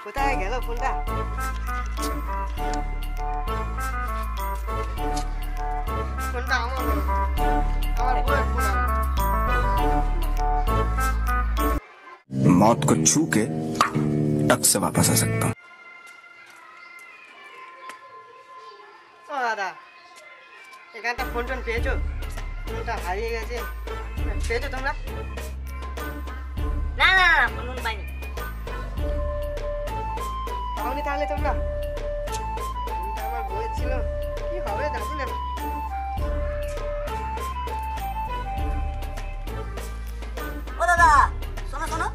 কোথায় গেল ফোনটা? ফোনটা আমার বউয়ের ফোন। मौत को छू के टक से वापस आ सकता हूँ। দাদা এখানটা ফোন টোন পেয়েছো? ফোনটা হারিয়ে গেছে, পেয়েছো তোমরা? না না না, ফোন পাইনি। পাওনি তাহলে তোমরা? ফোনটা আমার বউয়ের ছিল, কি হবে দেখো না। ও দাদা শোনো শোনো,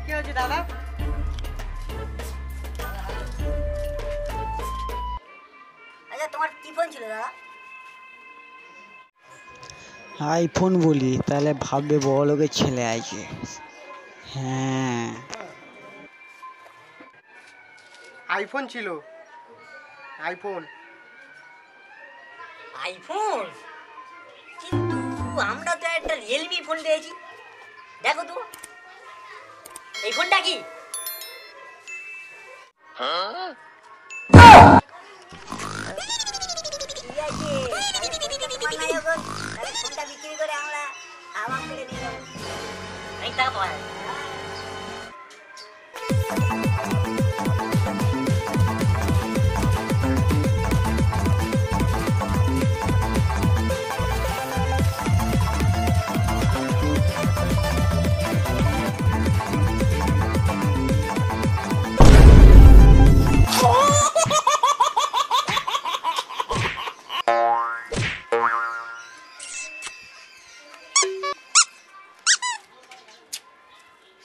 কি হয়েছে দাদা? আচ্ছা তোমার কি ফোন ছিল দাদা? আইফোন বলি তাহলে ভাববে বড় লোকের ছেলে আছে। হ্যাঁ আইফোন ছিল। IPhone iPhone? কিন্তু আমরা তো একটা রিয়েলমি ফোন পেয়েছি, দেখো তো এই ফোনটা কি? ঠিক আছে, তোমার নাই এখন, তাহলে ফোনটা বিক্রি করে আমরা আবার করে নিয়ে যাবো, অনেক টাকা পাওয়া যাবে।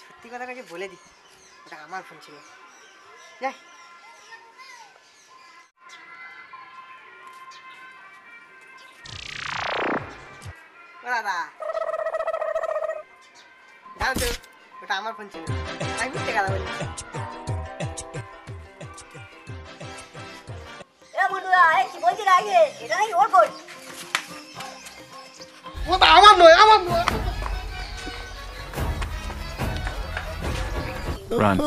সত্যি কথাটাকে বলে দিই, ওটা আমার ফোন ছিল। যাই দাদা, যাও তো, ওটা আমার ফোন ছিল, আমি মিথ্যে কথা বলি। বন্ধুরা কি বলছিল আগে, এটা নাকি ওর ফোন? ওটা আমার নয়, আমার নয়। Run.